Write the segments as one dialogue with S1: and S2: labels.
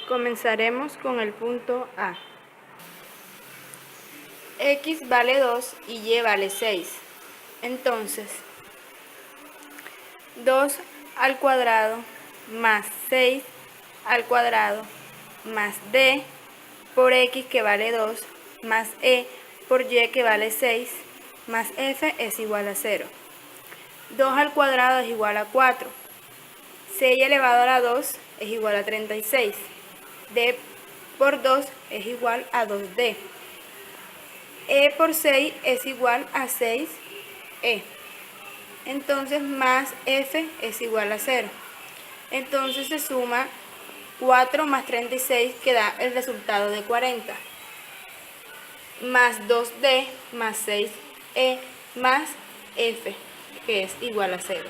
S1: Comenzaremos con el punto A. X vale 2 y Y vale 6. Entonces, 2 al cuadrado más 6 al cuadrado más D por X que vale 2 más E por Y que vale 6 más F es igual a 0. 2 al cuadrado es igual a 4. 6 elevado a la 2 es igual a 36. D por 2 es igual a 2D. E por 6 es igual a 6E. Entonces más F es igual a 0. Entonces se suma 4 más 36 que da el resultado de 40. Más 2D más 6E más F que es igual a 0.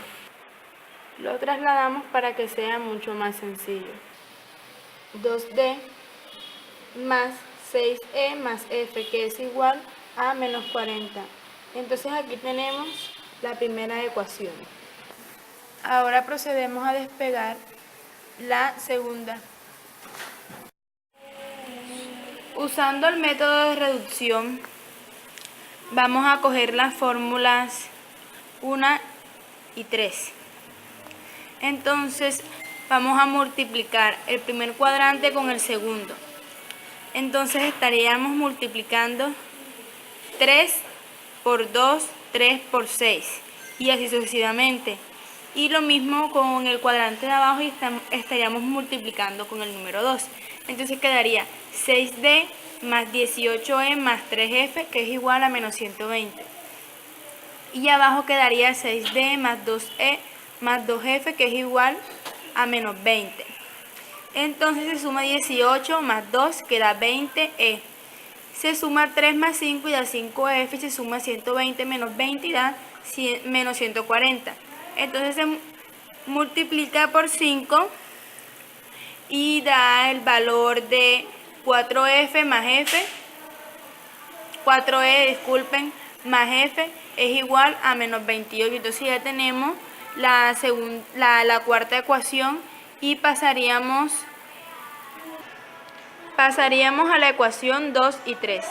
S1: Lo trasladamos para que sea mucho más sencillo. 2D más 6E más F que es igual a menos 40. Entonces aquí tenemos la primera ecuación. Ahora procedemos a despegar la segunda. Usando el método de reducción, vamos a coger las fórmulas 1 y 3. Entonces vamos a multiplicar el primer cuadrante con el segundo. Entonces estaríamos multiplicando 3 por 2, 3 por 6 y así sucesivamente. Y lo mismo con el cuadrante de abajo y estaríamos multiplicando con el número 2. Entonces quedaría 6D más 18E más 3F que es igual a menos 120. Y abajo quedaría 6D más 2E más 2F que es igual a menos 20. Entonces se suma 18 más 2 que da 20E. Se suma 3 más 5 y da 5F y se suma 120 menos 20 y da menos 140. Entonces se multiplica por 5 y da el valor de 4F más F, 4E, disculpen, más F es igual a menos 28. Entonces ya tenemos la cuarta ecuación y pasaríamos a la ecuación 2 y 3.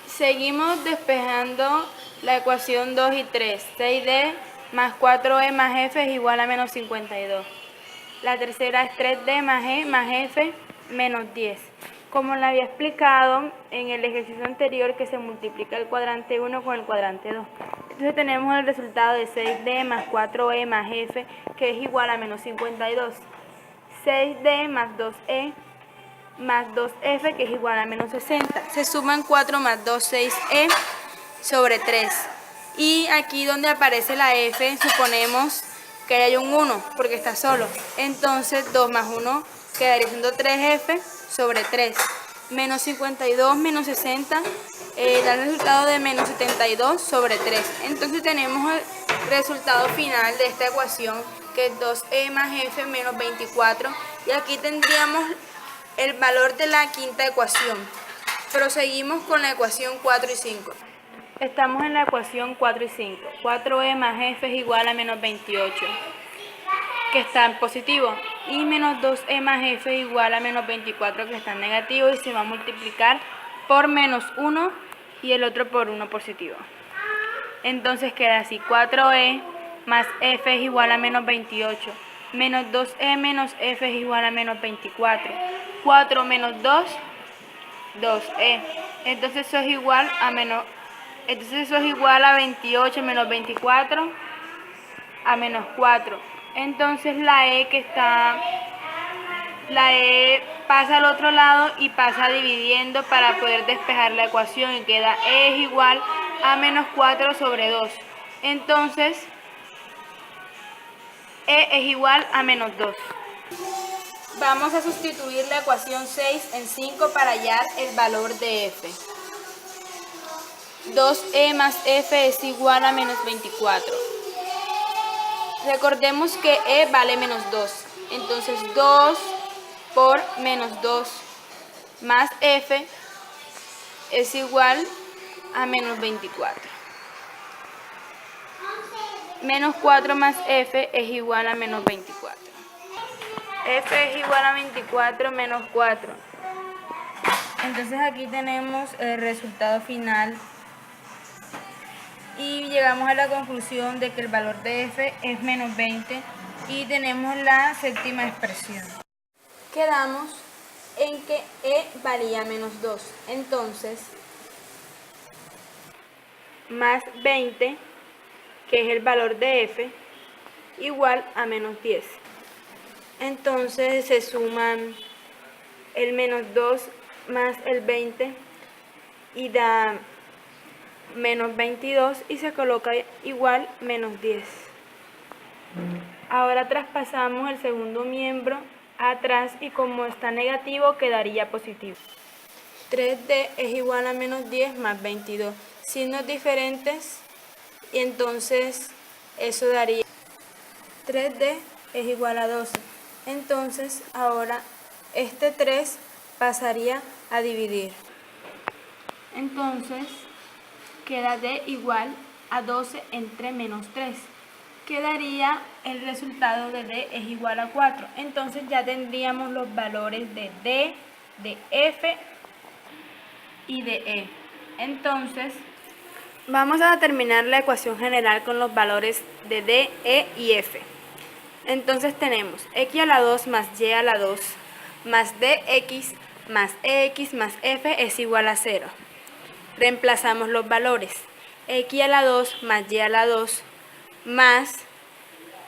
S1: Seguimos despejando la ecuación 2 y 3. 6D más 4E más F es igual a menos 52. La tercera es 3D más E más F menos 10. Como le había explicado en el ejercicio anterior que se multiplica el cuadrante 1 con el cuadrante 2. Entonces tenemos el resultado de 6D más 4E más F que es igual a menos 52. 6D más 2E más 2F que es igual a menos 60. Se suman 4 más 2, 6E sobre 3. Y aquí donde aparece la F suponemos que hay un 1 porque está solo. Entonces 2 más 1 quedaría siendo 3F sobre 3. Menos 52 menos 60 da el resultado de menos 72 sobre 3. Entonces tenemos el resultado final de esta ecuación que es 2E más F menos 24. Y aquí tendríamos el valor de la quinta ecuación. Proseguimos con la ecuación 4 y 5. Estamos en la ecuación 4 y 5. 4E más F es igual a menos 28, que está en positivo. Y menos 2E más F es igual a menos 24, que está en negativo. Y se va a multiplicar por menos 1 y el otro por 1 positivo. Entonces queda así. 4E más F es igual a menos 28. Menos 2E menos F es igual a menos 24. 4 menos 2, 2E. Entonces eso es igual a 28 menos 24 a menos 4. Entonces la E pasa al otro lado y pasa dividiendo para poder despejar la ecuación y queda E es igual a menos 4 sobre 2. Entonces E es igual a menos 2. Vamos a sustituir la ecuación 6 en 5 para hallar el valor de F. 2E más F es igual a menos 24. Recordemos que E vale menos 2. Entonces 2 por menos 2 más F es igual a menos 24. Menos 4 más F es igual a menos 24. f es igual a 24 menos 4. Entonces aquí tenemos el resultado final y llegamos a la conclusión de que el valor de f es menos 20 y tenemos la séptima expresión. Quedamos en que e valía menos 2. Entonces, más 20, que es el valor de f, igual a menos 10. Entonces se suman el menos 2 más el 20 y da menos 22 y se coloca igual menos 10. Ahora traspasamos el segundo miembro atrás y como está negativo quedaría positivo. 3D es igual a menos 10 más 22. Signos diferentes y entonces eso daría 3D es igual a 12. Entonces ahora este 3 pasaría a dividir. Entonces queda D igual a 12 entre menos 3. Quedaría el resultado de D es igual a 4. Entonces ya tendríamos los valores de D, de F y de E. Entonces vamos a determinar la ecuación general con los valores de D, E y F. Entonces tenemos x a la 2 más y a la 2 más dx más ex más f es igual a 0. Reemplazamos los valores. X a la 2 más y a la 2 más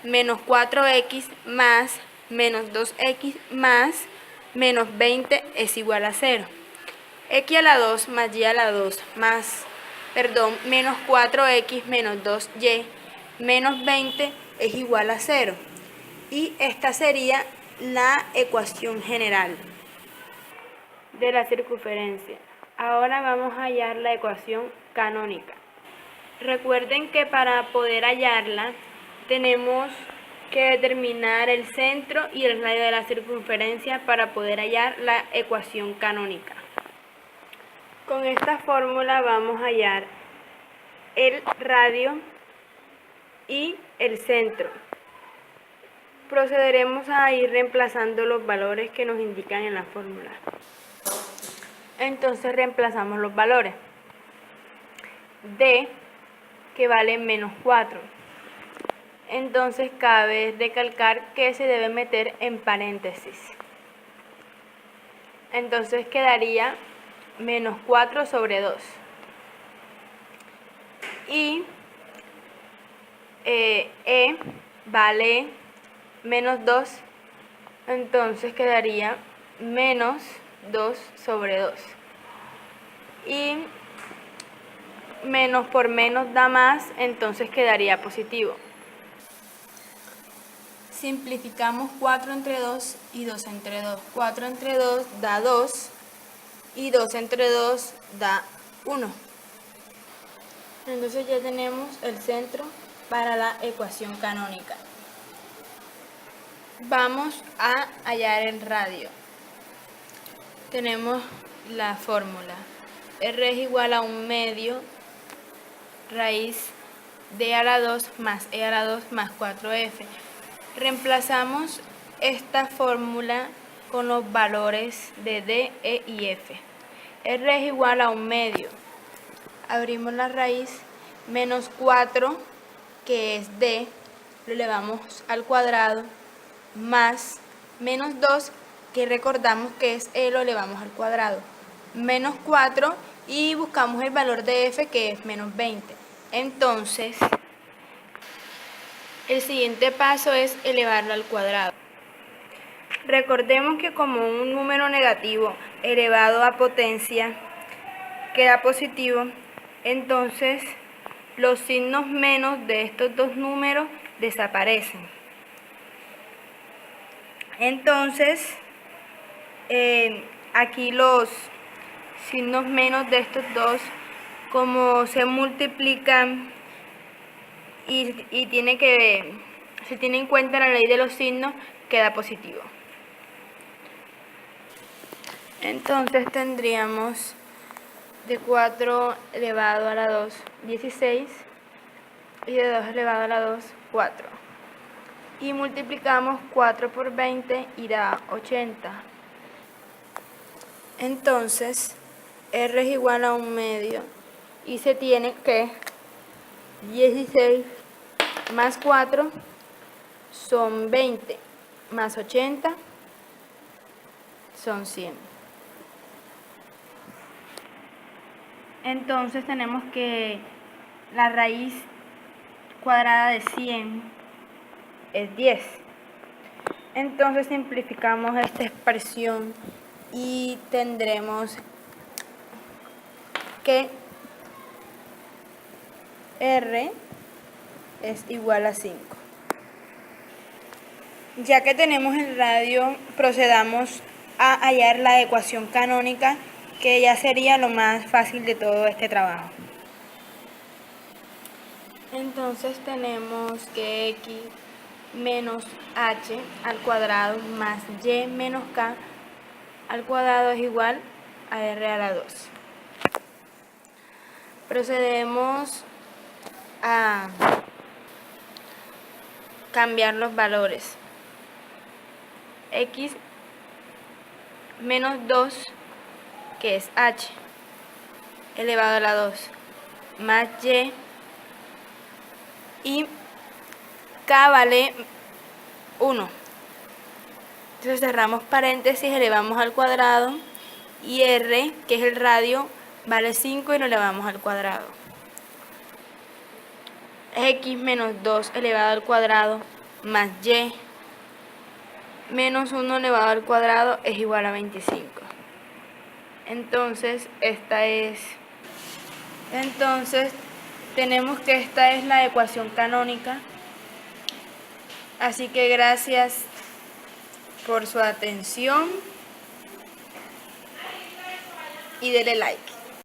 S1: menos 4x más menos 2x más menos 20 es igual a 0. X a la 2 más y a la 2 más, menos 4x menos 2y menos 20 es igual a 0. Y esta sería la ecuación general de la circunferencia. Ahora vamos a hallar la ecuación canónica. Recuerden que para poder hallarla tenemos que determinar el centro y el radio de la circunferencia para poder hallar la ecuación canónica. Con esta fórmula vamos a hallar el radio y el centro. Procederemos a ir reemplazando los valores que nos indican en la fórmula. Entonces reemplazamos los valores. D, que vale menos 4. Entonces cabe recalcar que se debe meter en paréntesis. Entonces quedaría menos 4 sobre 2. Y E vale menos 2, entonces quedaría menos 2 sobre 2. Y menos por menos da más, entonces quedaría positivo. Simplificamos 4 entre 2 y 2 entre 2. 4 entre 2 da 2 y 2 entre 2 da 1. Entonces ya tenemos el centro para la ecuación canónica. Vamos a hallar el radio. Tenemos la fórmula. R es igual a 1 medio raíz D a la 2 más E a la 2 más 4F. Reemplazamos esta fórmula con los valores de D, E y F. R es igual a 1 medio. Abrimos la raíz, menos 4, que es D, lo elevamos al cuadrado, más menos 2, que recordamos que es E, lo elevamos al cuadrado, menos 4 y buscamos el valor de F, que es menos 20. Entonces, el siguiente paso es elevarlo al cuadrado. Recordemos que como un número negativo elevado a potencia queda positivo, entonces los signos menos de estos dos números desaparecen. Entonces, aquí los signos menos de estos dos, como se multiplican y se tiene en cuenta la ley de los signos, queda positivo. Entonces tendríamos de 4 elevado a la 2, 16, y de 2 elevado a la 2, 4. y multiplicamos 4 por 20 y da 80. Entonces, R es igual a 1/2 y se tiene que 16 más 4 son 20, más 80 son 100. Entonces tenemos que la raíz cuadrada de 100 es 10. Entonces simplificamos esta expresión y tendremos que R es igual a 5. Ya que tenemos el radio, procedamos a hallar la ecuación canónica, que ya sería lo más fácil de todo este trabajo. Entonces tenemos que x menos h al cuadrado más y menos k al cuadrado es igual a r a la 2. Procedemos a cambiar los valores. X menos 2, que es h, elevado a la 2, más y k vale 1. Entonces cerramos paréntesis, elevamos al cuadrado, y r, que es el radio, vale 5 y lo elevamos al cuadrado. X menos 2 elevado al cuadrado más y menos 1 elevado al cuadrado es igual a 25. Entonces tenemos que esta es la ecuación canónica. Así que gracias por su atención y denle like.